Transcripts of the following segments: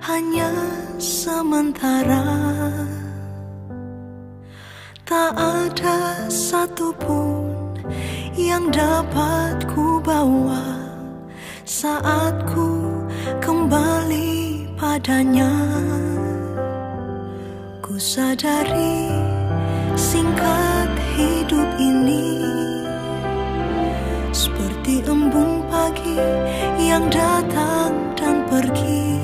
hanya sementara. Tak ada satupun yang dapat ku bawa saat ku kembali padanya. Ku sadari singkat hidup ini seperti embun pagi yang datang dan pergi.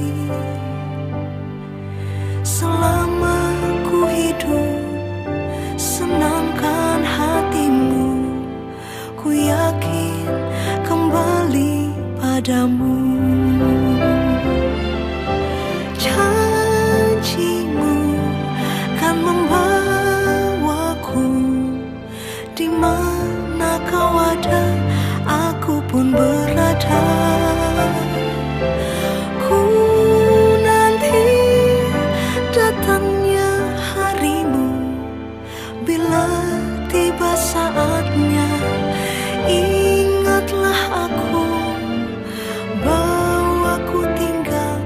Selama ku hidup, senangkan hatimu, ku yakin kembali padamu. Janjimu kan membawaku di mana kau ada, aku pun berada. Ku nanti datangnya harimu, bila tiba saatnya, ingatlah aku, bahwa ku tinggal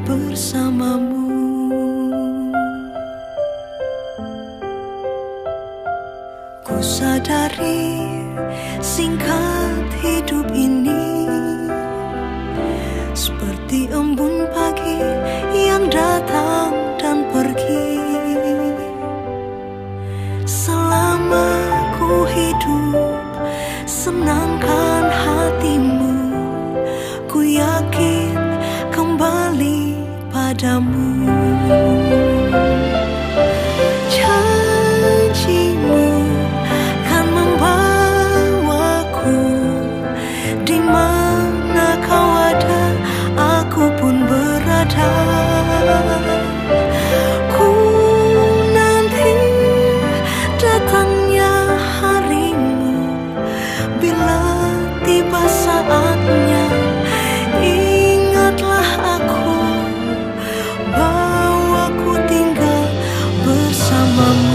bersamamu. Ku sadari singkat hidup ini seperti embun pagi yang datang dan pergi. Selama ku hidup, senangkan hatimu, ku yakin kembali padamu. Janjimu kan membawaku di mana kau ada, aku pun berada. Ku nanti datangnya harimu, bila tiba saatnya, ingatlah aku, bahwa ku tinggal bersamamu.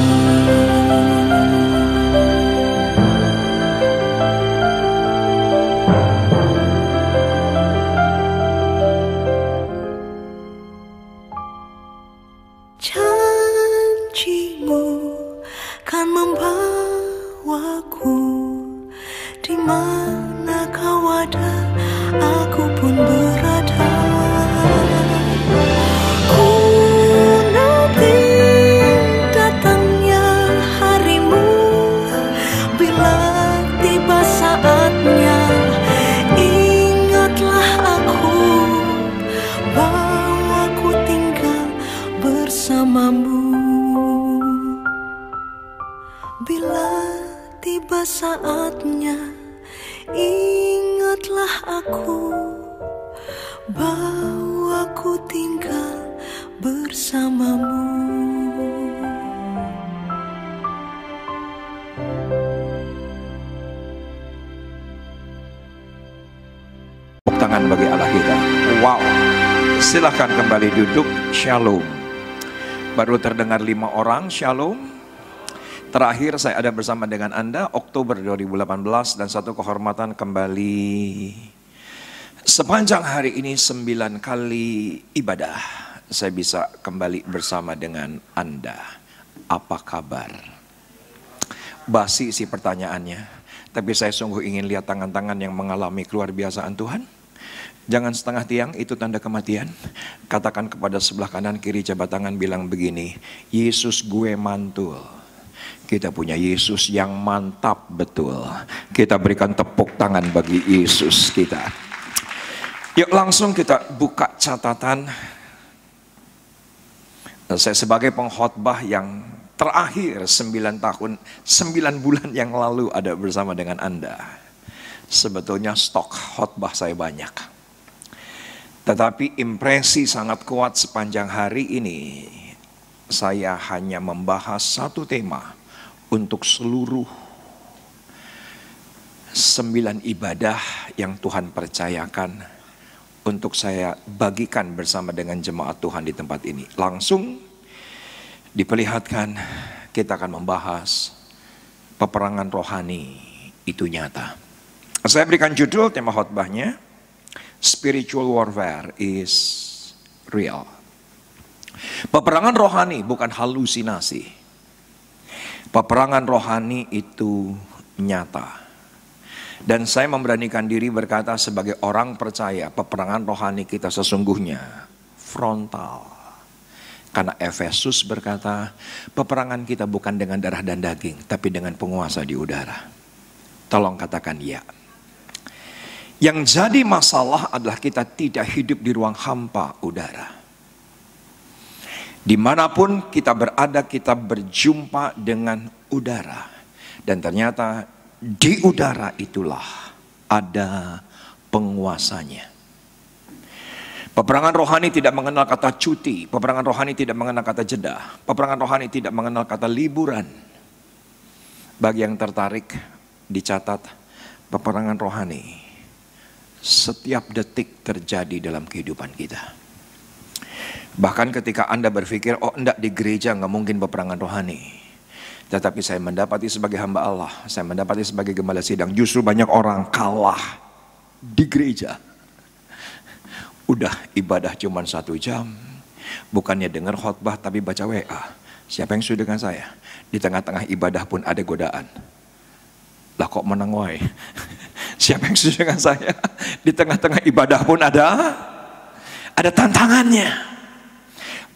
Janjimu kan membawaku di mana kau ada, aku pun berada. Ku nanti datangnya harimu, bila tiba saatnya, ingatlah aku, bahwa ku tinggal bersamamu. Bila tiba saatnya, ingatlah aku, bahwa ku tinggal bersamamu. Tepuk tangan bagi Allah kita. Wow. Silahkan kembali duduk. Shalom. Baru terdengar 5 orang. Shalom. Terakhir saya ada bersama dengan Anda Oktober 2018 dan satu kehormatan kembali sepanjang hari ini 9 kali ibadah saya bisa kembali bersama dengan Anda. Apa kabar? Basi sih pertanyaannya, tapi saya sungguh ingin lihat tangan-tangan yang mengalami keluar biasaan Tuhan. Jangan setengah tiang, itu tanda kematian. Katakan kepada sebelah kanan kiri jabat tangan, bilang begini, Yesus gue mantul. Kita punya Yesus yang mantap betul. Kita berikan tepuk tangan bagi Yesus kita. Yuk langsung kita buka catatan. Saya sebagai pengkhotbah yang terakhir 9 bulan yang lalu ada bersama dengan Anda. Sebetulnya stok khotbah saya banyak. Tetapi impresi sangat kuat sepanjang hari ini. Saya hanya membahas satu tema untuk seluruh 9 ibadah yang Tuhan percayakan untuk saya bagikan bersama dengan jemaat Tuhan di tempat ini. Langsung diperlihatkan kita akan membahas peperangan rohani itu nyata. Saya berikan judul tema khotbahnya, Spiritual Warfare is Real. Peperangan rohani bukan halusinasi. Peperangan rohani itu nyata. Dan saya memberanikan diri berkata sebagai orang percaya, peperangan rohani kita sesungguhnya frontal. Karena Efesus berkata, peperangan kita bukan dengan darah dan daging, tapi dengan penguasa di udara. Tolong katakan ya. Yang jadi masalah adalah kita tidak hidup di ruang hampa udara. Dimanapun kita berada, kita berjumpa dengan udara. Dan ternyata di udara itulah ada penguasanya. Peperangan rohani tidak mengenal kata cuti. Peperangan rohani tidak mengenal kata jeda. Peperangan rohani tidak mengenal kata liburan. Bagi yang tertarik, dicatat, peperangan rohani setiap detik terjadi dalam kehidupan kita. Bahkan ketika Anda berpikir, oh enggak, di gereja nggak mungkin peperangan rohani. Tetapi saya mendapati sebagai hamba Allah, saya mendapati sebagai gembala sidang, justru banyak orang kalah di gereja. Udah ibadah cuma 1 jam, bukannya dengar khotbah tapi baca WA. Siapa yang sudah dengan saya? Di tengah-tengah ibadah pun ada godaan. Lah kok menang wae? Siapa yang sudah dengan saya? Di tengah-tengah ibadah pun ada tantangannya.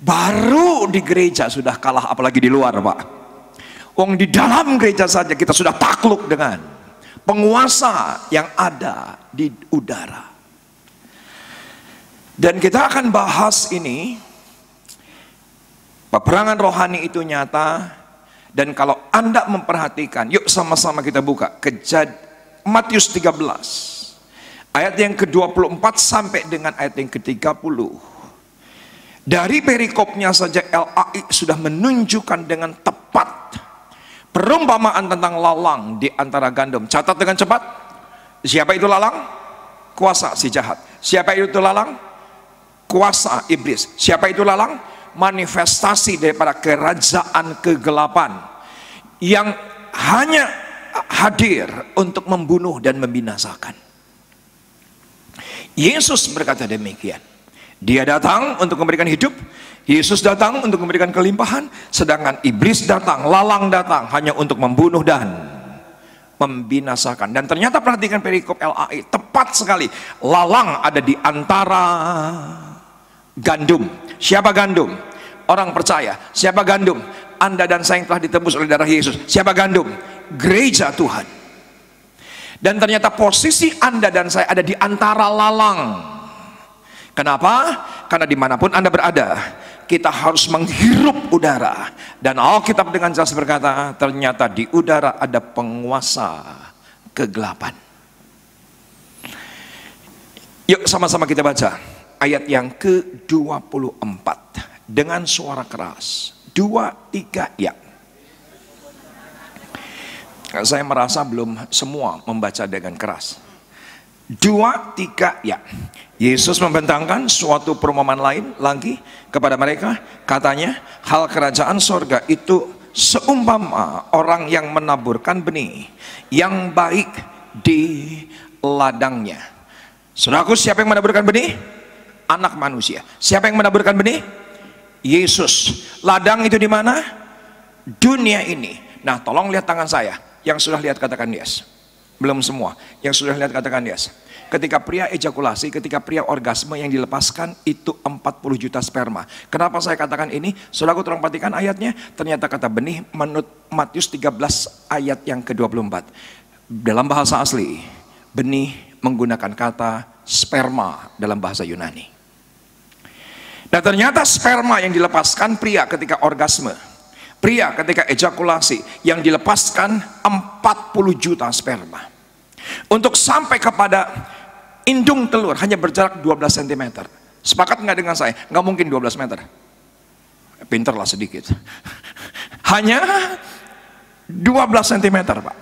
Baru di gereja sudah kalah, apalagi di luar, Pak. Wong di dalam gereja saja kita sudah takluk dengan penguasa yang ada di udara. Dan kita akan bahas ini. Peperangan rohani itu nyata. Dan kalau Anda memperhatikan, yuk sama-sama kita buka Matius 13 ayat yang ke-24 sampai dengan ayat yang ke-30. Dari perikopnya saja LAI sudah menunjukkan dengan tepat perumpamaan tentang lalang di antara gandum. Catat dengan cepat. Siapa itu lalang? Kuasa si jahat. Siapa itu lalang? Kuasa iblis. Siapa itu lalang? Manifestasi daripada kerajaan kegelapan yang hanya hadir untuk membunuh dan membinasakan. Yesus berkata demikian. Dia datang untuk memberikan hidup. Yesus datang untuk memberikan kelimpahan, sedangkan iblis datang, lalang datang hanya untuk membunuh dan membinasakan. Dan ternyata perhatikan perikop LAI, tepat sekali. Lalang ada di antara gandum. Siapa gandum? Orang percaya. Siapa gandum? Anda dan saya yang telah ditebus oleh darah Yesus. Siapa gandum? Gereja Tuhan. Dan ternyata posisi Anda dan saya ada di antara lalang. Kenapa? Karena dimanapun Anda berada, kita harus menghirup udara. Dan Alkitab dengan jelas berkata, ternyata di udara ada penguasa kegelapan. Yuk sama-sama kita baca ayat yang ke-24 dengan suara keras. 2, 3, ya. Saya merasa belum semua membaca dengan keras. 2, 3, ya. Yesus membentangkan suatu perumpamaan lain lagi kepada mereka. Katanya, hal kerajaan sorga itu seumpama orang yang menaburkan benih yang baik di ladangnya. Saudaraku, siapa yang menaburkan benih? Anak manusia. Siapa yang menaburkan benih? Yesus. Ladang itu di mana? Dunia ini. Nah, tolong lihat tangan saya. Yang sudah lihat katakan yes. Belum semua. Yang sudah lihat katakan yes. Ketika pria ejakulasi, ketika pria orgasme yang dilepaskan itu 40 juta sperma. Kenapa saya katakan ini? Saudaraku, tolong perhatikan ayatnya. Ternyata kata benih menurut Matius 13 ayat yang ke-24. Dalam bahasa asli, benih menggunakan kata sperma dalam bahasa Yunani. Nah, ternyata sperma yang dilepaskan pria ketika orgasme, pria ketika ejakulasi, yang dilepaskan 40 juta sperma. Untuk sampai kepada indung telur hanya berjarak 12 cm. Sepakat nggak dengan saya? Nggak mungkin 12 meter. Pinterlah sedikit. Hanya 12 cm, Pak.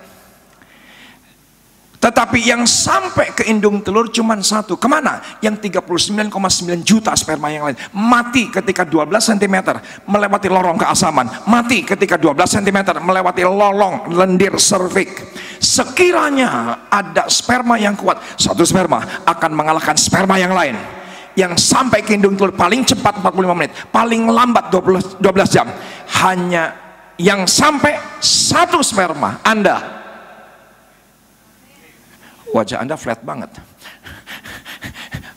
Tetapi yang sampai ke indung telur cuma satu. Kemana? Yang 39,9 juta sperma yang lain mati ketika 12 cm melewati lorong keasaman. Mati ketika 12 cm melewati lolong lendir serviks. Sekiranya ada sperma yang kuat, satu sperma akan mengalahkan sperma yang lain. yang sampai ke indung telur paling cepat 45 menit, paling lambat 12 jam. Hanya yang sampai 1 sperma. Anda, wajah Anda flat banget.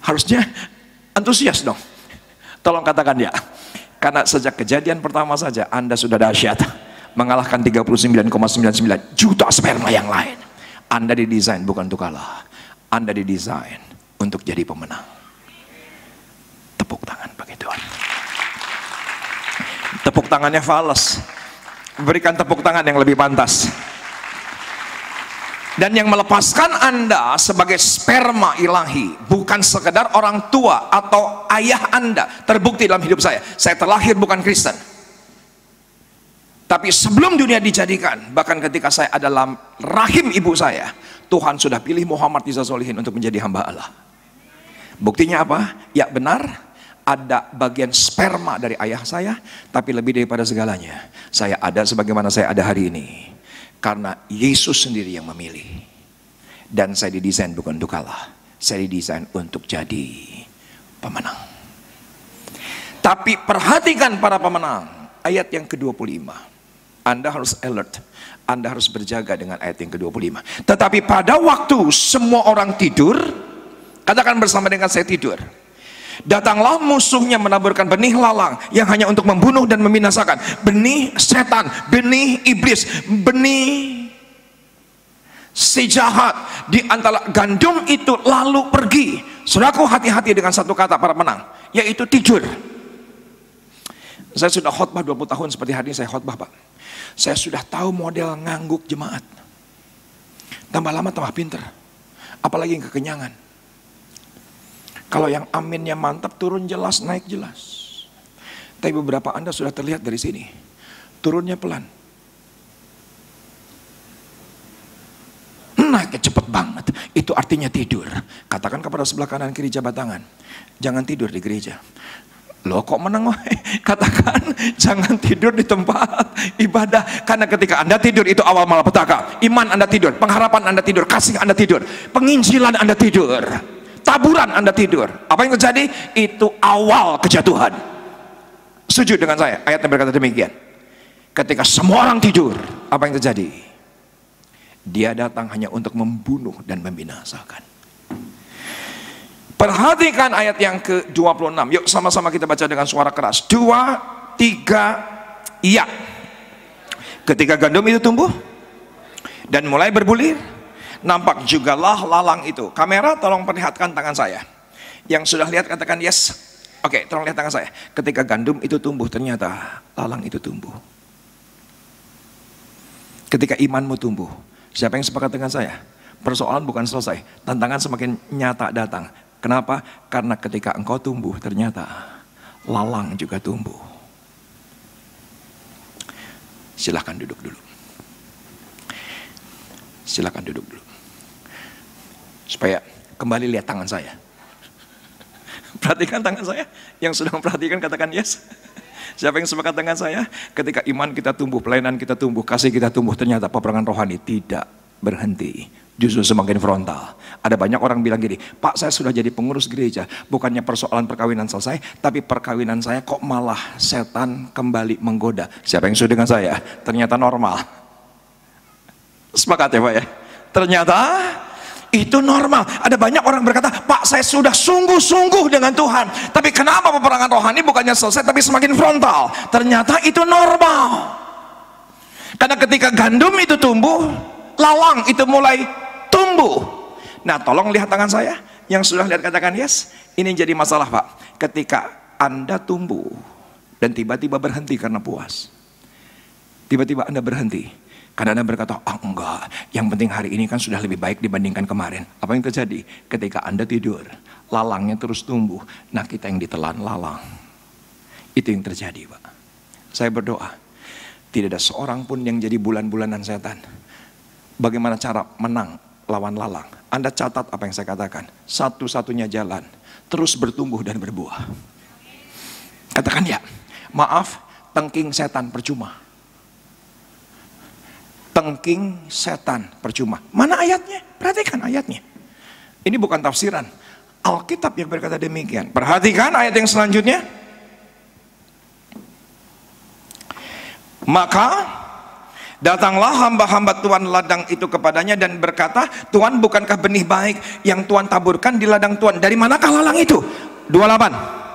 Harusnya antusias dong. Tolong katakan ya. Karena sejak kejadian pertama saja Anda sudah dahsyat, mengalahkan 39,99 juta sperma yang lain. Anda didesain bukan untuk kalah, Anda didesain untuk jadi pemenang. Tepuk tangan bagi Tuhan. Tepuk tangannya fals. Berikan tepuk tangan yang lebih pantas. Dan yang melepaskan Anda sebagai sperma ilahi bukan sekedar orang tua atau ayah Anda. Terbukti dalam hidup saya terlahir bukan Kristen. Tapi sebelum dunia dijadikan, bahkan ketika saya ada dalam rahim ibu saya, Tuhan sudah pilih Muhammad Iza Solihin untuk menjadi hamba Allah. Buktinya apa? Ya benar, ada bagian sperma dari ayah saya, tapi lebih daripada segalanya, saya ada sebagaimana saya ada hari ini karena Yesus sendiri yang memilih. Dan saya didesain bukan untuk kalah, saya didesain untuk jadi pemenang. Tapi perhatikan para pemenang, ayat yang ke-25. Anda harus alert, Anda harus berjaga dengan ayat yang ke-25. Tetapi pada waktu semua orang tidur, katakan bersama dengan saya, tidur. Datanglah musuhnya menaburkan benih lalang yang hanya untuk membunuh dan membinasakan. Benih setan, benih iblis, benih si jahat di antara gandum itu lalu pergi. Saudaraku, hati-hati dengan satu kata para menang, yaitu tidur. Saya sudah khotbah 20 tahun seperti hari ini saya khotbah, Pak. Saya sudah tahu model ngangguk jemaat. Tambah lama tambah pinter. Apalagi yang kekenyangan. Kalau yang aminnya mantap, turun jelas, naik jelas. Tapi beberapa Anda sudah terlihat dari sini, turunnya pelan. Naiknya cepet banget. Itu artinya tidur. Katakan kepada sebelah kanan kiri jabat tangan, jangan tidur di gereja. Loh kok menang? Katakan jangan tidur di tempat ibadah. Karena ketika Anda tidur itu awal malapetaka. Iman Anda tidur, pengharapan Anda tidur, kasih Anda tidur, penginjilan Anda tidur, taburan Anda tidur. Apa yang terjadi? Itu awal kejatuhan. Setuju dengan saya? Ayatnya berkata demikian. Ketika semua orang tidur, apa yang terjadi? Dia datang hanya untuk membunuh dan membinasakan. Perhatikan ayat yang ke-26. Yuk sama-sama kita baca dengan suara keras. 2, 3, iya. Ketika gandum itu tumbuh dan mulai berbulir, nampak jugalah lalang itu. Kamera tolong perlihatkan tangan saya. Yang sudah lihat katakan yes. Oke, tolong lihat tangan saya. Ketika gandum itu tumbuh, ternyata lalang itu tumbuh. Ketika imanmu tumbuh, siapa yang sepakat dengan saya? Persoalan bukan selesai, tantangan semakin nyata datang. Kenapa? Karena ketika engkau tumbuh, ternyata lalang juga tumbuh. Silahkan duduk dulu. Silahkan duduk dulu. Supaya kembali lihat tangan saya. Perhatikan tangan saya. Yang sudah memperhatikan katakan yes. Siapa yang sepakat dengan saya? Ketika iman kita tumbuh, pelayanan kita tumbuh, kasih kita tumbuh, ternyata peperangan rohani tidak berhenti. Justru semakin frontal. Ada banyak orang bilang gini, Pak saya sudah jadi pengurus gereja, bukannya persoalan perkawinan selesai, tapi perkawinan saya kok malah setan kembali menggoda. Siapa yang sudah dengan saya? Ternyata normal. Sepakat ya Pak ya? Ternyata itu normal. Ada banyak orang berkata, Pak saya sudah sungguh-sungguh dengan Tuhan, tapi kenapa peperangan rohani bukannya selesai tapi semakin frontal? Ternyata itu normal. Karena ketika gandum itu tumbuh, lalang itu mulai tumbuh. Nah tolong lihat tangan saya. Yang sudah lihat katakan yes. Ini jadi masalah Pak. Ketika Anda tumbuh dan tiba-tiba berhenti karena puas, tiba-tiba Anda berhenti karena Anda berkata, enggak, yang penting hari ini kan sudah lebih baik dibandingkan kemarin. Apa yang terjadi? Ketika Anda tidur, lalangnya terus tumbuh. Nah kita yang ditelan lalang. Itu yang terjadi Pak. Saya berdoa, tidak ada seorang pun yang jadi bulan-bulanan setan. Bagaimana cara menang lawan lalang? Anda catat apa yang saya katakan. Satu-satunya jalan, terus bertumbuh dan berbuah. Katakan ya. Maaf, tengking setan percuma. Tengking setan percuma. Mana ayatnya? Perhatikan ayatnya. Ini bukan tafsiran. Alkitab yang berkata demikian. Perhatikan ayat yang selanjutnya. Maka datanglah hamba-hamba Tuhan ladang itu kepadanya dan berkata, Tuhan, bukankah benih baik yang Tuhan taburkan di ladang Tuhan? Dari manakah lalang itu? 28.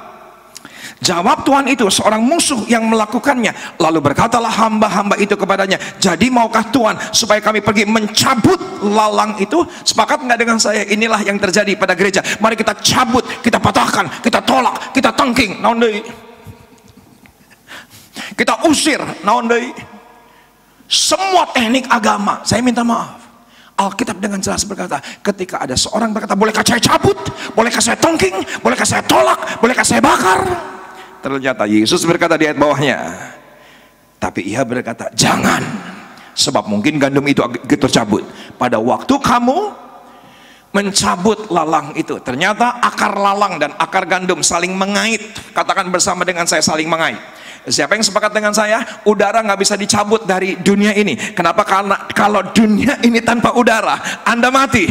Jawab Tuhan itu, seorang musuh yang melakukannya. Lalu berkatalah hamba-hamba itu kepadanya, jadi maukah Tuhan supaya kami pergi mencabut lalang itu? Sepakat nggak dengan saya? Inilah yang terjadi pada gereja. Mari kita cabut, kita patahkan, kita tolak, kita tengking, naon deui, kita usir, naon deui, semua teknik agama. Saya minta maaf, Alkitab dengan jelas berkata, ketika ada seorang berkata, bolehkah saya cabut, bolehkah saya tengking, bolehkah saya tolak, bolehkah saya bakar? Ternyata Yesus berkata di ayat bawahnya, tapi ia berkata, jangan, sebab mungkin gandum itu tercabut pada waktu kamu mencabut lalang itu. Ternyata akar lalang dan akar gandum saling mengait. Katakan bersama dengan saya, saling mengait. Siapa yang sepakat dengan saya? Udara nggak bisa dicabut dari dunia ini. Kenapa? Karena kalau dunia ini tanpa udara, Anda mati.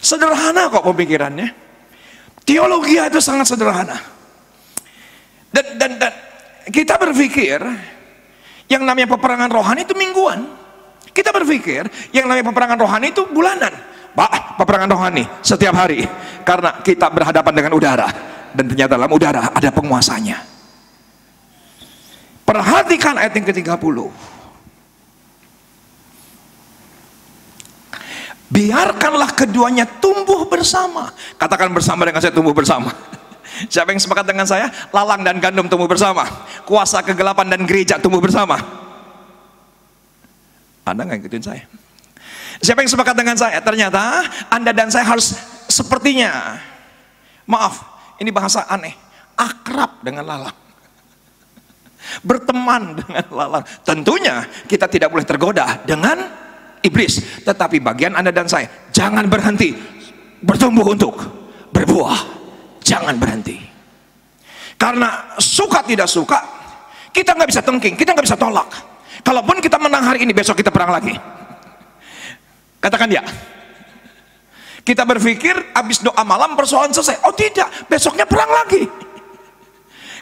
Sederhana kok pemikirannya. Teologi itu sangat sederhana. Dan kita berpikir yang namanya peperangan rohani itu mingguan. Kita berpikir yang namanya peperangan rohani itu bulanan. Pak, peperangan rohani setiap hari, karena kita berhadapan dengan udara. Dan ternyata dalam udara ada penguasanya. Perhatikan ayat yang ke-30. Biarkanlah keduanya tumbuh bersama. Katakan bersama dengan saya, tumbuh bersama. Siapa yang sepakat dengan saya? Lalang dan gandum tumbuh bersama. Kuasa kegelapan dan gereja tumbuh bersama. Anda nggak ikutin saya? Siapa yang sepakat dengan saya? Ternyata Anda dan saya harus sepertinya, maaf, ini bahasa aneh, akrab dengan lalang, berteman dengan lalang. Tentunya kita tidak boleh tergoda dengan iblis, tetapi bagian Anda dan saya jangan berhenti bertumbuh untuk berbuah. Jangan berhenti, karena suka tidak suka kita nggak bisa tengking, kita nggak bisa tolak. Kalaupun kita menang hari ini, besok kita perang lagi. Katakan ya. Kita berpikir habis doa malam persoalan selesai. Oh tidak, besoknya perang lagi.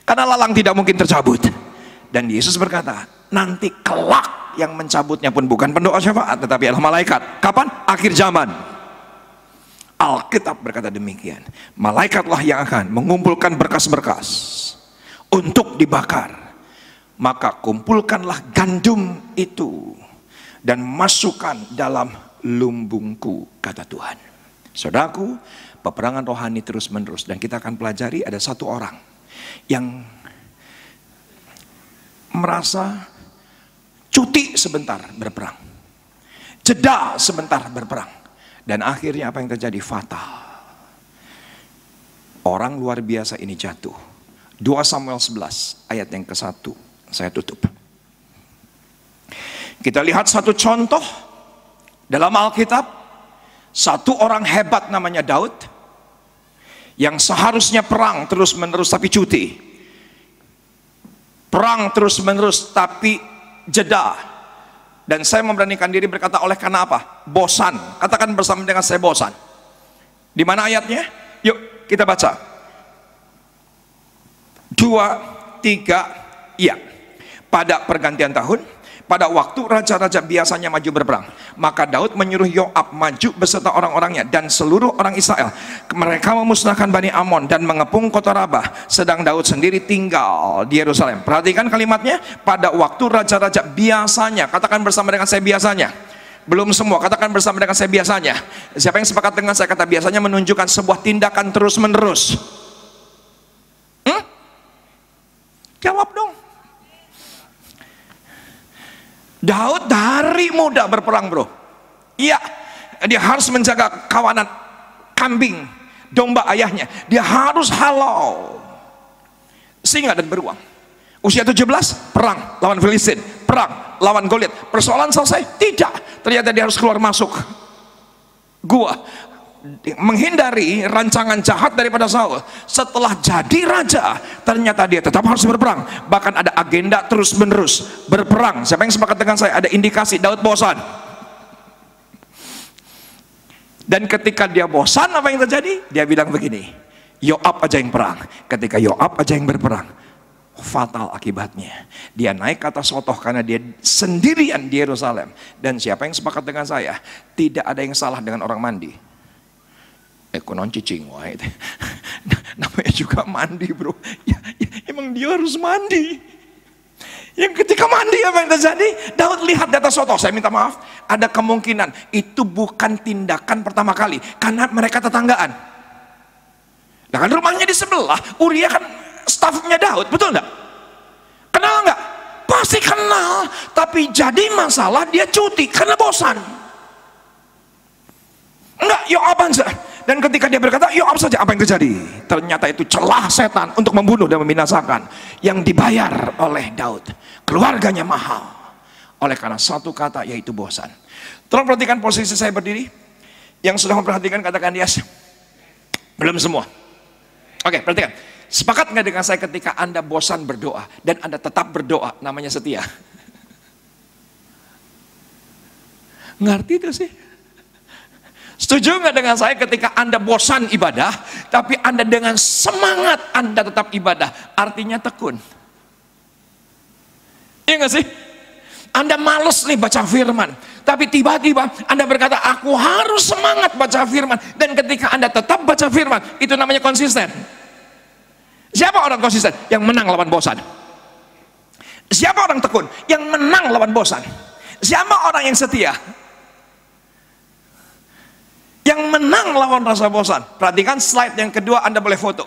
Karena lalang tidak mungkin tercabut. Dan Yesus berkata, nanti kelak yang mencabutnya pun bukan pendoa syafaat, tetapi adalah malaikat. Kapan? Akhir zaman. Alkitab berkata demikian. Malaikatlah yang akan mengumpulkan berkas-berkas untuk dibakar. Maka kumpulkanlah gandum itu dan masukkan dalam lumbungku, kata Tuhan. Saudaraku, peperangan rohani terus menerus, dan kita akan pelajari ada satu orang yang merasa cuti sebentar berperang, jeda sebentar berperang, dan akhirnya apa yang terjadi? Fatal. Orang luar biasa ini jatuh. 2 Samuel 11 ayat yang ke-1, saya tutup. Kita lihat satu contoh dalam Alkitab. Satu orang hebat namanya Daud, yang seharusnya perang terus menerus tapi cuti, perang terus menerus tapi jeda. Dan saya memberanikan diri berkata, oleh karena apa? Bosan. Katakan bersama dengan saya, bosan. Di mana ayatnya? Yuk kita baca. 2, 3, iya. Pada pergantian tahun, pada waktu raja-raja biasanya maju berperang, maka Daud menyuruh Yoab maju beserta orang-orangnya dan seluruh orang Israel. Mereka memusnahkan Bani Amon dan mengepung kota Rabah, sedang Daud sendiri tinggal di Yerusalem. Perhatikan kalimatnya, pada waktu raja-raja biasanya. Katakan bersama dengan saya, biasanya. Belum semua, katakan bersama dengan saya, biasanya. Siapa yang sepakat dengan saya? Kata biasanya menunjukkan sebuah tindakan terus menerus. Jawab dong. Daud dari muda berperang, bro. Iya, dia harus menjaga kawanan kambing, domba ayahnya. Dia harus halau singa dan beruang. Usia 17, perang lawan Filistin, perang lawan Goliat. Persoalan selesai? Tidak. Ternyata dia harus keluar masuk gua, menghindari rancangan jahat daripada Saul. Setelah jadi raja, ternyata dia tetap harus berperang. Bahkan ada agenda terus menerus berperang. Siapa yang sepakat dengan saya? Ada indikasi Daud bosan. Dan ketika dia bosan, apa yang terjadi? Dia bilang begini, Yoab aja yang perang. Ketika Yoab aja yang berperang, fatal akibatnya. Dia naik ke atas otoh karena dia sendirian di Yerusalem. Dan siapa yang sepakat dengan saya? Tidak ada yang salah dengan orang mandi. Konon cicing, wah itu. Namanya juga mandi, bro. Ya, emang dia harus mandi. Yang ketika mandi apa yang terjadi? Daud lihat di atas otoh. Saya minta maaf, ada kemungkinan itu bukan tindakan pertama kali, karena mereka tetanggaan. Nah kan rumahnya di sebelah. Uria kan stafnya Daud, betul enggak? Kenal enggak? Pasti kenal. Tapi jadi masalah dia cuti karena bosan. Enggak, Yoab aja. Dan ketika dia berkata, Yoab saja, apa yang terjadi? Ternyata itu celah setan untuk membunuh dan membinasakan, yang dibayar oleh Daud. Keluarganya mahal. Oleh karena satu kata, yaitu bosan. Tolong perhatikan posisi saya berdiri. Yang sudah memperhatikan katakan yes. Belum semua. Oke, perhatikan. Sepakat nggak dengan saya ketika Anda bosan berdoa dan Anda tetap berdoa, namanya setia? Ngerti itu sih? Setuju nggak dengan saya ketika Anda bosan ibadah, tapi Anda dengan semangat Anda tetap ibadah, artinya tekun? Iya nggak sih? Anda males nih baca firman, tapi tiba-tiba Anda berkata, aku harus semangat baca firman. Dan ketika Anda tetap baca firman, itu namanya konsisten. Siapa orang konsisten? Yang menang lawan bosan. Siapa orang tekun? Yang menang lawan bosan. Siapa orang yang setia? Yang menang lawan rasa bosan. Perhatikan slide yang kedua, Anda boleh foto.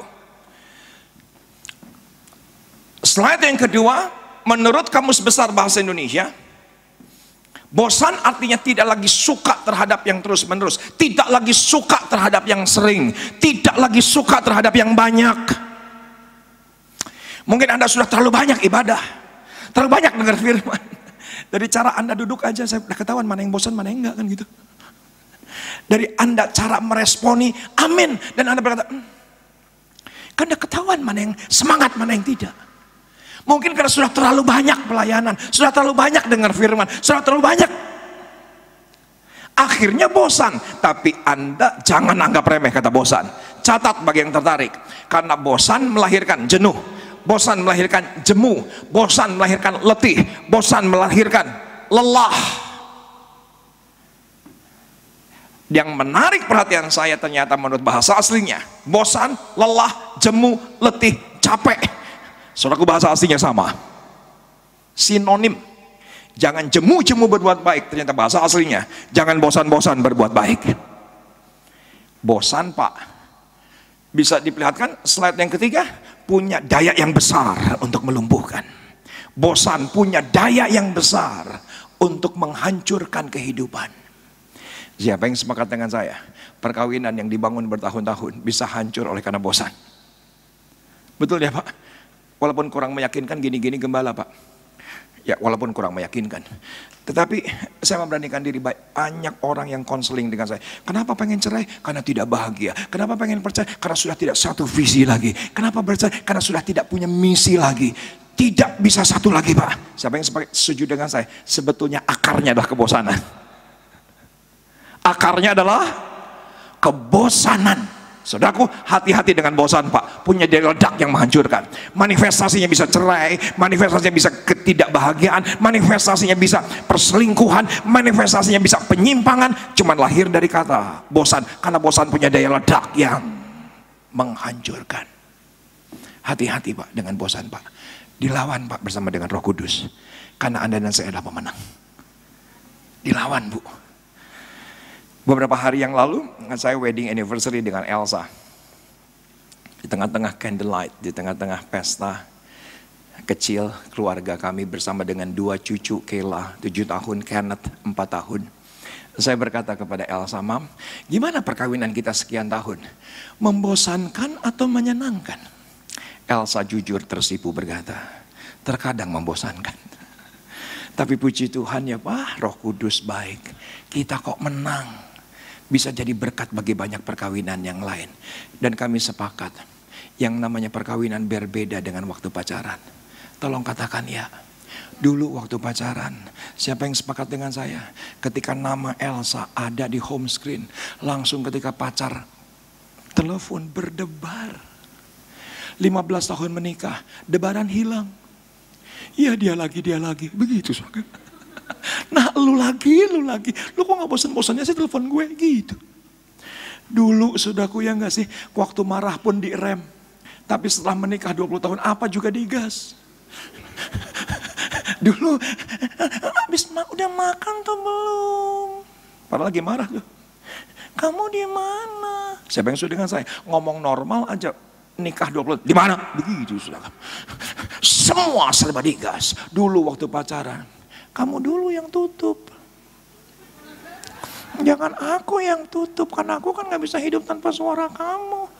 Slide yang kedua, menurut Kamus Besar Bahasa Indonesia, bosan artinya tidak lagi suka terhadap yang terus-menerus, tidak lagi suka terhadap yang sering, tidak lagi suka terhadap yang banyak. Mungkin Anda sudah terlalu banyak ibadah, terlalu banyak dengar firman. Dari cara Anda duduk aja, saya udah ketahuan mana yang bosan, mana yang enggak, kan gitu. Dari Anda cara meresponi amin, dan Anda berkata kan udah ketahuan mana yang semangat, mana yang tidak. Mungkin karena sudah terlalu banyak pelayanan, sudah terlalu banyak dengar firman, sudah terlalu banyak, akhirnya bosan. Tapi Anda jangan anggap remeh kata bosan. Catat bagi yang tertarik, karena bosan melahirkan jenuh, bosan melahirkan jemu, bosan melahirkan letih, bosan melahirkan lelah. Yang menarik perhatian saya ternyata menurut bahasa aslinya, bosan, lelah, jemu, letih, capek. Saudaraku, bahasa aslinya sama, sinonim. Jangan jemu-jemu berbuat baik, ternyata bahasa aslinya jangan bosan-bosan berbuat baik. Bosan, Pak, bisa diperlihatkan slide yang ketiga, punya daya yang besar untuk melumpuhkan. Bosan punya daya yang besar untuk menghancurkan kehidupan. Siapa yang sepakat dengan saya? Perkawinan yang dibangun bertahun-tahun bisa hancur oleh karena bosan. Betul ya, Pak? Walaupun kurang meyakinkan, gini-gini gembala, Pak. Ya, walaupun kurang meyakinkan. Tetapi saya memberanikan diri, banyak orang yang konseling dengan saya. Kenapa pengen cerai? Karena tidak bahagia. Kenapa pengen percaya? Karena sudah tidak satu visi lagi. Kenapa percaya? Karena sudah tidak punya misi lagi. Tidak bisa satu lagi, Pak. Siapa yang setuju dengan saya? Sebetulnya akarnya adalah kebosanan. Akarnya adalah kebosanan. Saudaraku, hati-hati dengan bosan, Pak. Punya daya ledak yang menghancurkan. Manifestasinya bisa cerai, manifestasinya bisa ketidakbahagiaan, manifestasinya bisa perselingkuhan, manifestasinya bisa penyimpangan. Cuman lahir dari kata bosan, karena bosan punya daya ledak yang menghancurkan. Hati-hati, Pak, dengan bosan, Pak. Dilawan, Pak, bersama dengan Roh Kudus. Karena Anda dan saya adalah pemenang. Dilawan, Bu. Beberapa hari yang lalu, saya wedding anniversary dengan Elsa. Di tengah-tengah candlelight, di tengah-tengah pesta kecil keluarga kami bersama dengan 2 cucu, Kayla 7 tahun, Kenneth 4 tahun. Saya berkata kepada Elsa, Mam, gimana perkawinan kita sekian tahun? Membosankan atau menyenangkan? Elsa jujur tersipu berkata, terkadang membosankan. Tapi puji Tuhan ya Pak, Roh Kudus baik. Kita kok menang. Bisa jadi berkat bagi banyak perkawinan yang lain. Dan kami sepakat, yang namanya perkawinan berbeda dengan waktu pacaran. Tolong katakan ya. Dulu waktu pacaran, siapa yang sepakat dengan saya? Ketika nama Elsa ada di home screen, langsung ketika pacar telepon berdebar. 15 tahun menikah, debaran hilang. Iya dia lagi, begitu saudara. Nah lu lagi, lu kok gak bosan-bosannya sih telepon gue gitu. Dulu saudaraku ya gak sih, waktu marah pun direm. Tapi setelah menikah 20 tahun apa juga digas. Dulu, udah makan tuh belum? Padahal lagi marah tuh. Kamu di mana? Siapa yang sudah dengan saya? Ngomong normal aja, nikah 20, di mana? Begitu saudara. Semua serba digas. Dulu waktu pacaran, kamu dulu yang tutup. Jangan aku yang tutup, karena aku kan gak bisa hidup tanpa suara kamu.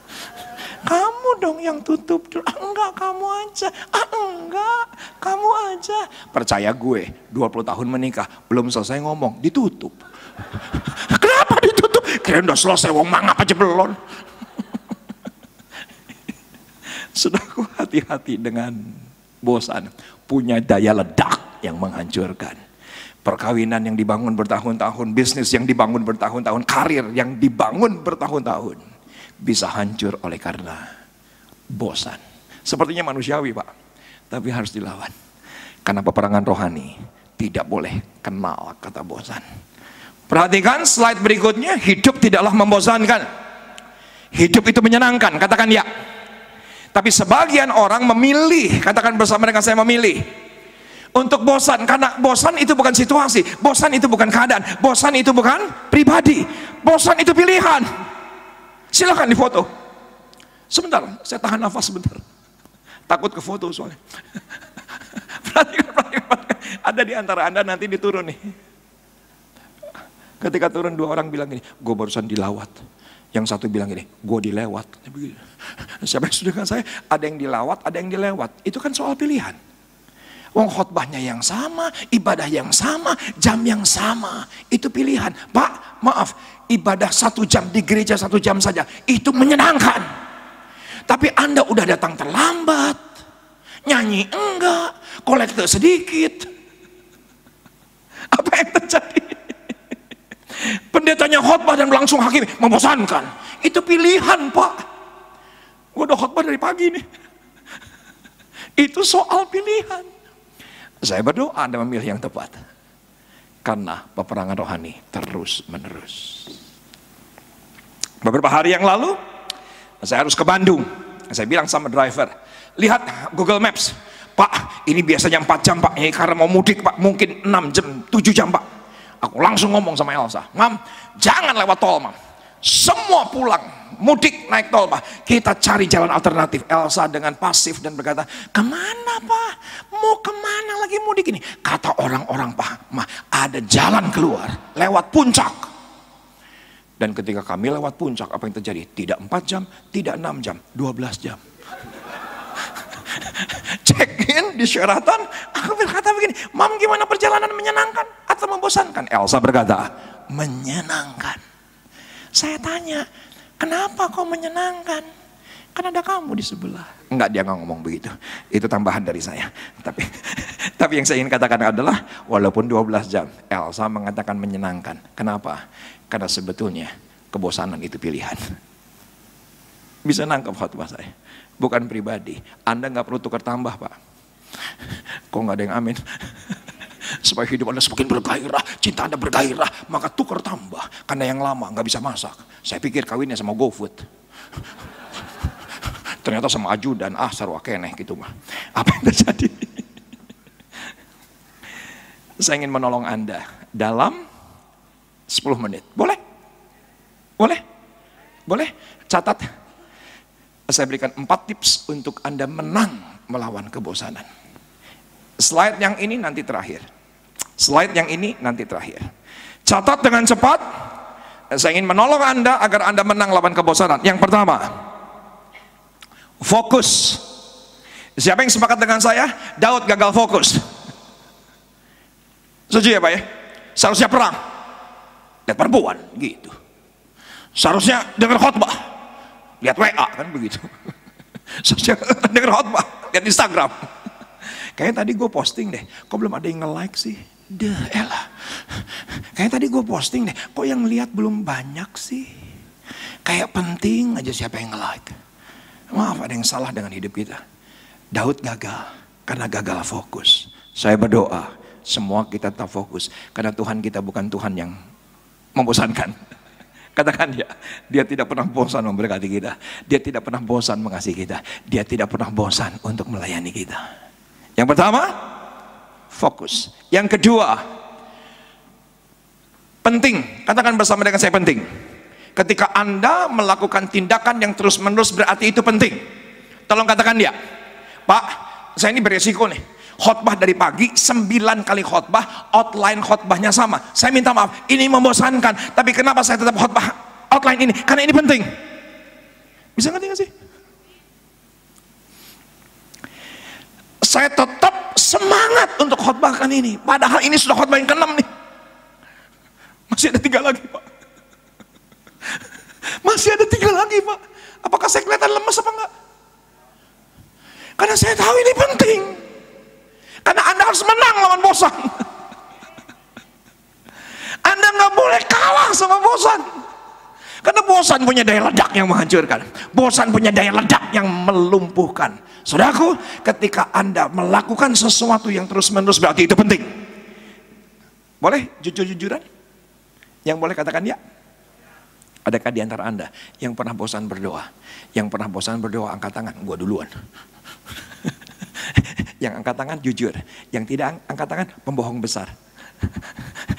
Kamu dong yang tutup. Enggak, kamu aja. Enggak, kamu aja. Percaya gue, 20 tahun menikah, belum selesai ngomong, ditutup. Kenapa ditutup? Kirain udah selesai, wong mangap aja belum. Saudaraku, hati-hati dengan bosan. Punya daya ledak yang menghancurkan. Perkawinan yang dibangun bertahun-tahun, bisnis yang dibangun bertahun-tahun, karir yang dibangun bertahun-tahun, bisa hancur oleh karena bosan. Sepertinya manusiawi Pak, tapi harus dilawan. Karena peperangan rohani tidak boleh kenal kata bosan. Perhatikan slide berikutnya, hidup tidaklah membosankan. Hidup itu menyenangkan, katakan ya. Tapi sebagian orang memilih, katakan bersama dengan saya, memilih untuk bosan. Karena bosan itu bukan situasi, bosan itu bukan keadaan, bosan itu bukan pribadi, bosan itu pilihan. Silakan difoto. Sebentar, saya tahan nafas sebentar. Takut ke foto soalnya. Perhatikan. Ada di antara Anda nanti diturun nih. Ketika turun 2 orang bilang gini, gue barusan dilawat. Yang satu bilang gini, gue dilewat. Siapa yang sudah dengan saya? Ada yang dilawat, ada yang dilewat. Itu kan soal pilihan. Wong khotbahnya yang sama, ibadah yang sama, jam yang sama. Itu pilihan. Pak, maaf, ibadah 1 jam di gereja 1 jam saja, itu menyenangkan. Tapi Anda udah datang terlambat, nyanyi enggak, kolektor sedikit. Apa yang terjadi? Pendetanya khotbah dan langsung hakim, membosankan. Itu pilihan Pak. Gue udah khotbah dari pagi nih. Itu soal pilihan. Saya berdoa Anda memilih yang tepat. Karena peperangan rohani terus menerus. Beberapa hari yang lalu, saya harus ke Bandung. Saya bilang sama driver, lihat Google Maps. Pak, ini biasanya 4 jam Pak. Ini karena mau mudik Pak, mungkin 6 jam, 7 jam Pak. Aku langsung ngomong sama Elsa, Mam, jangan lewat tol Mam. Semua pulang, mudik naik tol Pak. Kita cari jalan alternatif. Elsa dengan pasif dan berkata, kemana Pak? Mau kemana lagi mudik ini? Kata orang-orang Pak, Mah, ada jalan keluar lewat puncak. Dan ketika kami lewat puncak, apa yang terjadi? Tidak 4 jam, tidak 6 jam, 12 jam. Check-in di Sheraton, aku berkata begini, Mam, gimana perjalanan, menyenangkan atau membosankan? Elsa berkata, menyenangkan. Saya tanya, kenapa kau menyenangkan? Kan ada kamu di sebelah. Enggak, dia nggak ngomong begitu. Itu tambahan dari saya. Tapi yang saya ingin katakan adalah, walaupun 12 jam, Elsa mengatakan menyenangkan. Kenapa? Karena sebetulnya kebosanan itu pilihan. Bisa nangkep khotbah saya. Bukan pribadi. Anda nggak perlu tukar tambah Pak. Kok nggak ada yang amin? Supaya hidup Anda semakin bergairah, cinta Anda bergairah, maka tukar tambah. Karena yang lama nggak bisa masak. Saya pikir kawinnya sama GoFood. Ternyata sama ajudan, sarwa keneh gitu mah. Apa yang terjadi? Saya ingin menolong Anda dalam 10 menit. Boleh? Boleh? Boleh? Catat. Saya berikan 4 tips untuk Anda menang melawan kebosanan. Slide yang ini nanti terakhir. Slide yang ini nanti terakhir. Catat dengan cepat. Saya ingin menolong Anda agar Anda menang lawan kebosanan. Yang pertama, fokus. Siapa yang sepakat dengan saya? Daud gagal fokus. Setuju ya Pak ya? Seharusnya perang, lihat perempuan gitu. Seharusnya dengar khotbah, lihat WA kan begitu. Seharusnya dengar khotbah, lihat Instagram. kayaknya tadi gue posting deh, kok belum ada yang nge-like sih? Deh, elah. Kayaknya tadi gue posting deh, kok yang lihat belum banyak sih? Kayak penting aja siapa yang nge-like. Maaf, ada yang salah dengan hidup kita. Daud gagal karena gagal fokus. Saya berdoa, semua kita tetap fokus. Karena Tuhan kita bukan Tuhan yang membosankan. Katakan dia tidak pernah bosan memberkati kita. Dia tidak pernah bosan mengasihi kita. Dia tidak pernah bosan untuk melayani kita. Yang pertama, fokus. Yang kedua, penting. Katakan bersama dengan saya, penting. Ketika Anda melakukan tindakan yang terus-menerus, berarti itu penting. Tolong katakan dia, Pak, saya ini beresiko nih. Khotbah dari pagi, 9 kali khotbah, outline khotbahnya sama. Saya minta maaf, ini membosankan. Tapi kenapa saya tetap khotbah outline ini? Karena ini penting. Bisa ngerti gak sih? Saya tetap semangat untuk khotbahkan ini. Padahal ini sudah khotbah yang ke-6 nih. Masih ada 3 lagi, Pak. Masih ada 3 lagi, Pak. Apakah saya kelihatan lemas apa enggak? Karena saya tahu ini penting. Karena Anda harus menang lawan bosan. Anda nggak boleh kalah sama bosan. Karena bosan punya daya ledak yang menghancurkan. Bosan punya daya ledak yang melumpuhkan. Saudaraku, ketika Anda melakukan sesuatu yang terus-menerus, berarti itu penting. Boleh jujur-jujuran? Yang boleh katakan ya. Adakah di antara Anda yang pernah bosan berdoa? Yang pernah bosan berdoa, angkat tangan. Gua duluan. Yang angkat tangan jujur, yang tidak angkat tangan pembohong besar.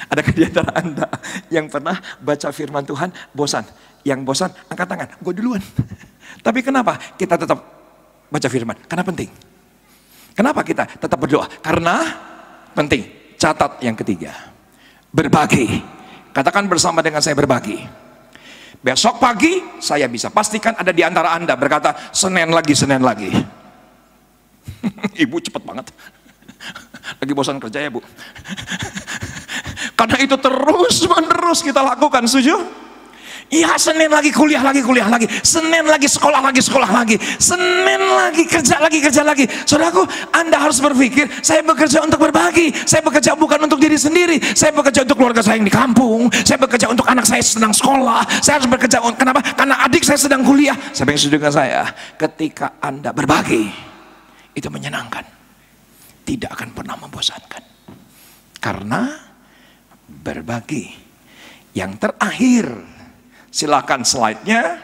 Adakah di antara Anda yang pernah baca firman Tuhan bosan? Yang bosan angkat tangan, gue duluan. Tapi kenapa kita tetap baca firman? Karena penting. Kenapa kita tetap berdoa? Karena penting. Catat yang ketiga, berbagi. Katakan bersama dengan saya, berbagi. Besok pagi saya bisa pastikan ada di antara Anda berkata, Senin lagi, Senin lagi. Ibu cepet banget. Lagi bosan kerja ya, Bu? Karena itu terus-menerus kita lakukan, setuju? Iya, Senin lagi kuliah lagi, kuliah lagi. Senin lagi sekolah lagi, sekolah lagi. Senin lagi kerja lagi, kerja lagi. Saudaraku, Anda harus berpikir, saya bekerja untuk berbagi. Saya bekerja bukan untuk diri sendiri. Saya bekerja untuk keluarga saya yang di kampung. Saya bekerja untuk anak saya sedang sekolah. Saya harus bekerja, kenapa? Karena adik saya sedang kuliah. Siapa yang setuju dengan saya? Ketika Anda berbagi, itu menyenangkan, tidak akan pernah membosankan. Karena berbagi. Yang terakhir, silakan slide-nya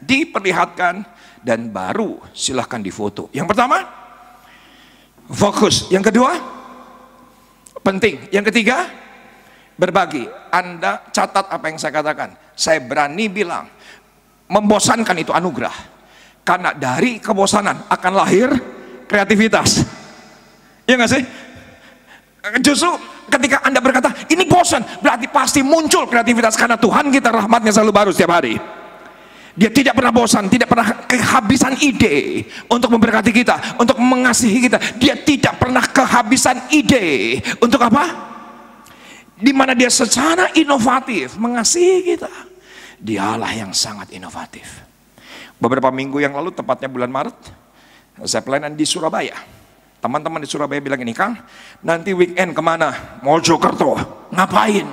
diperlihatkan dan baru silakan difoto. Yang pertama, fokus. Yang kedua, penting. Yang ketiga, berbagi. Anda catat apa yang saya katakan. Saya berani bilang, membosankan itu anugerah. Karena dari kebosanan akan lahir kreativitas. Iya nggak sih? Justru ketika Anda berkata ini bosan, berarti pasti muncul kreativitas. Karena Tuhan kita rahmatnya selalu baru setiap hari. Dia tidak pernah bosan, tidak pernah kehabisan ide untuk memberkati kita, untuk mengasihi kita. Dia tidak pernah kehabisan ide. Untuk apa? Dimana dia secara inovatif mengasihi kita. Dialah yang sangat inovatif. Beberapa minggu yang lalu, tepatnya bulan Maret, saya pelayanan di Surabaya. Teman-teman di Surabaya bilang ini, Kang, nanti weekend kemana? Mojokerto. Ngapain?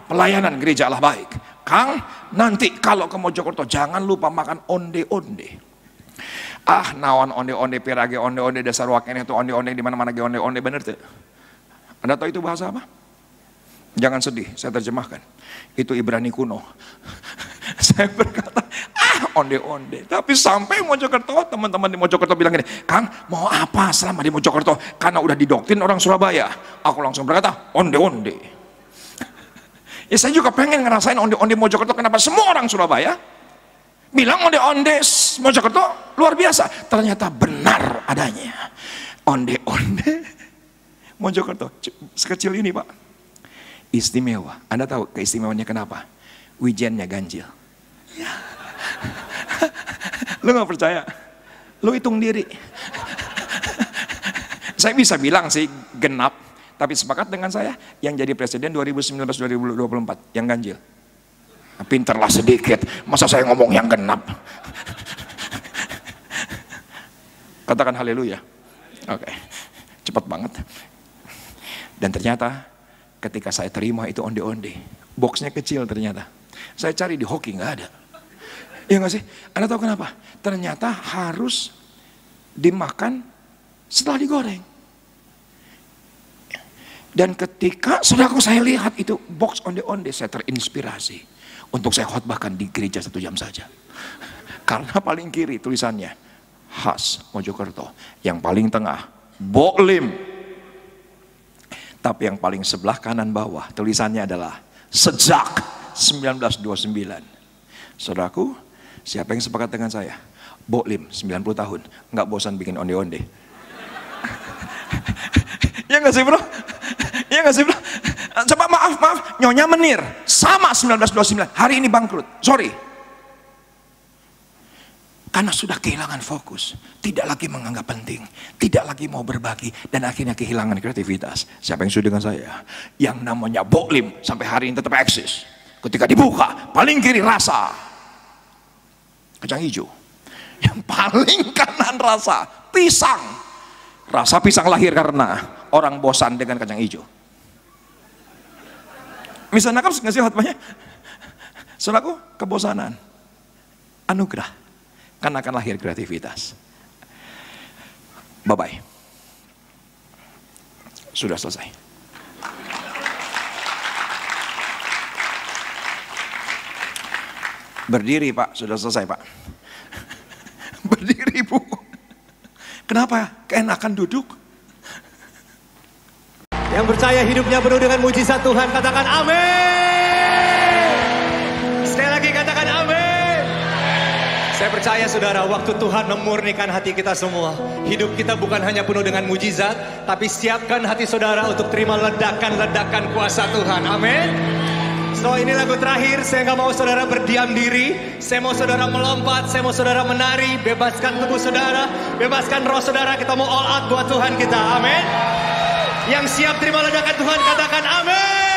Pelayanan gereja Allah Baik. Kang, nanti kalau ke Mojokerto jangan lupa makan onde-onde. Ah, naon onde-onde, pirage onde-onde, dasar wakene itu onde-onde, di mana-mana ge onde-onde, bener tuh. Anda tahu itu bahasa apa? Jangan sedih, saya terjemahkan. Itu Ibrani kuno. Saya berkata, onde-onde. Tapi sampai Mojokerto, teman-teman di Mojokerto bilang gini, Kang, mau apa selama di Mojokerto? Karena udah didoktrin orang Surabaya. Aku langsung berkata, onde-onde. Ya saya juga pengen ngerasain onde-onde Mojokerto. Kenapa semua orang Surabaya bilang onde-onde Mojokerto luar biasa? Ternyata benar adanya. Onde-onde Mojokerto sekecil ini, Pak. Istimewa. Anda tahu keistimewaannya kenapa? Wijennya ganjil. Ya. Lu gak percaya? Lu hitung diri. Saya bisa bilang sih genap, tapi sepakat dengan saya yang jadi presiden 2019-2024 yang ganjil. Pinterlah sedikit, masa saya ngomong yang genap. Katakan haleluya. Oke. cepat banget. Dan ternyata ketika saya terima itu onde-onde, boxnya kecil ternyata. Saya cari di hoki nggak ada. Iya nggak sih? Anda tahu kenapa? Ternyata harus dimakan setelah digoreng. Dan ketika saudaraku saya lihat itu box onde-onde, saya terinspirasi untuk saya khotbahkan di gereja 1 jam saja. Karena paling kiri tulisannya khas Mojokerto, yang paling tengah Boklim, tapi yang paling sebelah kanan bawah tulisannya adalah sejak 1929. Saudaraku, siapa yang sepakat dengan saya? Boklim 90 tahun, nggak bosan bikin onde-onde. Ya nggak sih bro? Ya nggak sih bro? Coba maaf, Nyonya Menir sama 1929, hari ini bangkrut. Sorry. Karena sudah kehilangan fokus, tidak lagi menganggap penting, tidak lagi mau berbagi, dan akhirnya kehilangan kreativitas. Siapa yang sudah dengan saya? Yang namanya Boklim sampai hari ini tetap eksis. Ketika dibuka, paling kiri rasa kacang hijau, yang paling kanan rasa pisang. Rasa pisang lahir karena orang bosan dengan kacang hijau. Bisa nangkap nggak sih khotbahnya? Saudaraku, kebosanan, anugerah, karena akan lahir kreativitas. Bye-bye. Sudah selesai. Berdiri Pak, sudah selesai Pak. Berdiri Bu. Kenapa? Keenakan duduk. Yang percaya hidupnya penuh dengan mujizat Tuhan, katakan amin. Sekali lagi katakan amin. Saya percaya saudara, waktu Tuhan memurnikan hati kita semua, hidup kita bukan hanya penuh dengan mujizat, tapi siapkan hati saudara untuk terima ledakan-ledakan kuasa Tuhan. Amin. So ini lagu terakhir, saya nggak mau saudara berdiam diri. Saya mau saudara melompat, saya mau saudara menari. Bebaskan tubuh saudara, bebaskan roh saudara. Kita mau all out buat Tuhan kita, amin. Yang siap terima ledakan Tuhan, katakan amin.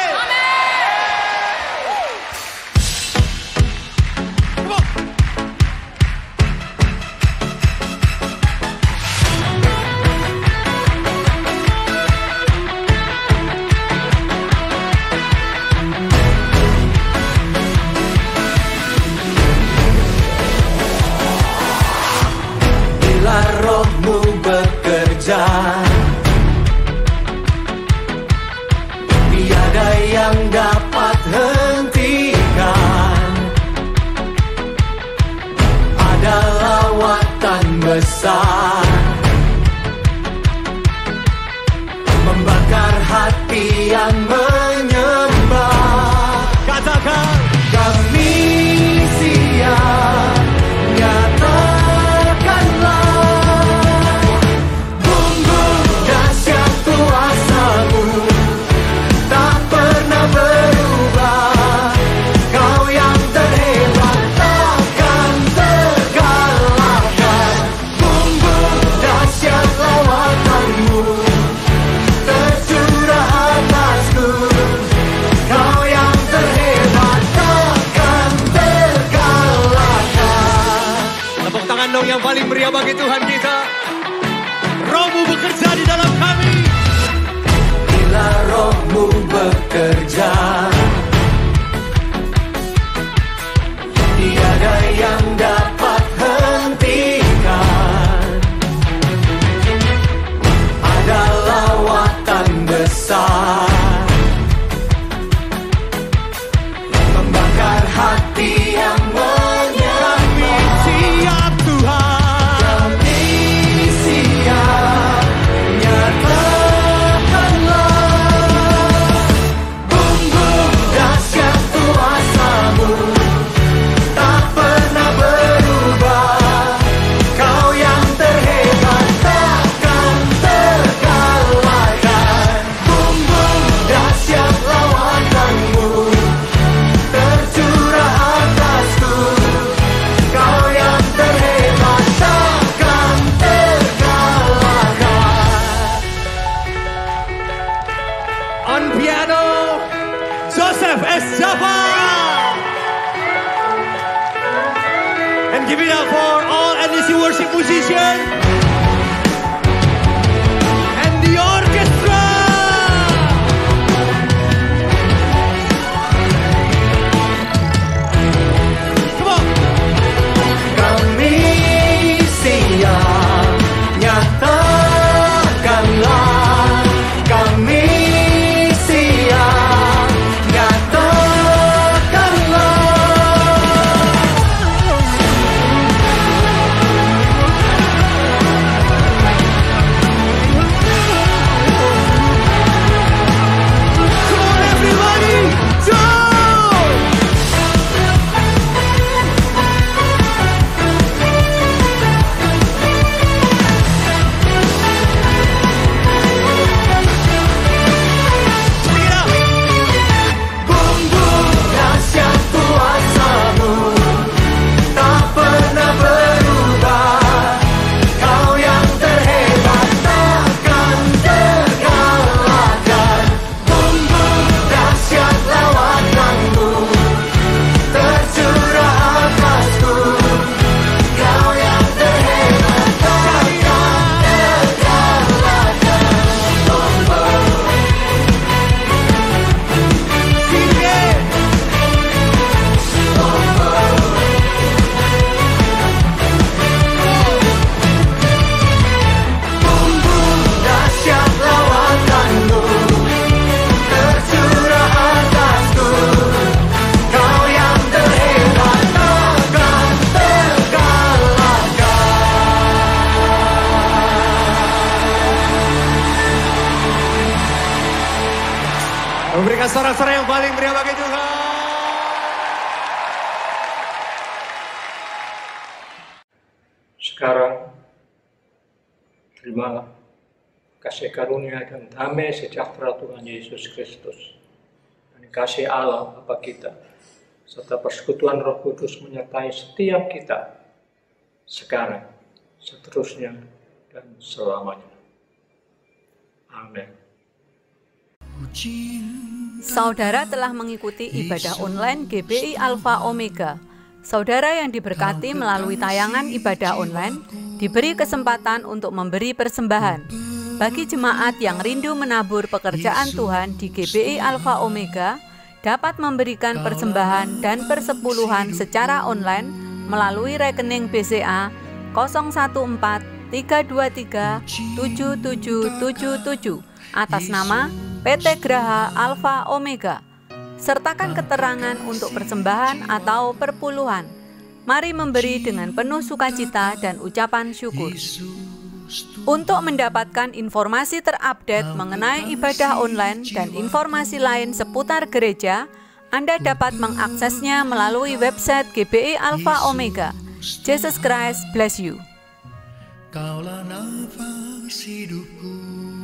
Bila rohmu bekerja, tiada yang dapat hentikan. Ada lawatan besar membakar hati yang menyembah. Katakan Kami siap, nyatakanlah bumbung dahsyat kuasa-Mu tak pernah berubah. Kau yang terhebat takkan terkalahkan. Bumbung dahsyat lawatan-Mu tercurah atasku. Kau yang terhebat takkan terkalahkan. tepuk tangan dong yang paling meriah bagi Tuhan kita. Rohmu bekerja di dalam kami. Bila rohmu bekerja, tiada yang dapat hentikan. Ada lawatan besar membakar hati yang menyembah. Siap Tuhan. Kami siap, nyatakanlah bumbung dahsyat kuasa-Mu tak pernah berubah. Kau yang terhebat takkan terkalahkan. Bumbung dahsyat lawatan-Mu tercurah atasku. Kau yang terhebat takkan terkalahkan. On piano, Joseph S. Java. And give it up for all NDC worship musicians. And the Memberikan sorak-sorai yang paling meriah bagi Tuhan. Sekarang, terimalah kasih karunia dan damai sejahtera Tuhan Yesus Kristus. Dan kasih Allah Bapa kita, serta persekutuan Roh Kudus menyertai setiap kita, sekarang, seterusnya, dan selamanya. Amin. Saudara telah mengikuti ibadah online GBI Alpha Omega. Saudara yang diberkati melalui tayangan ibadah online diberi kesempatan untuk memberi persembahan. Bagi jemaat yang rindu menabur pekerjaan Tuhan di GBI Alpha Omega, dapat memberikan persembahan dan persepuluhan secara online melalui rekening BCA 014-323-7777 atas nama PT Graha Alpha Omega. Sertakan keterangan untuk persembahan atau perpuluhan. Mari memberi dengan penuh sukacita dan ucapan syukur. Untuk mendapatkan informasi terupdate mengenai ibadah online dan informasi lain seputar gereja, Anda dapat mengaksesnya melalui website GBI Alpha Omega. Jesus Christ bless you. Kaulah nafas hidupku.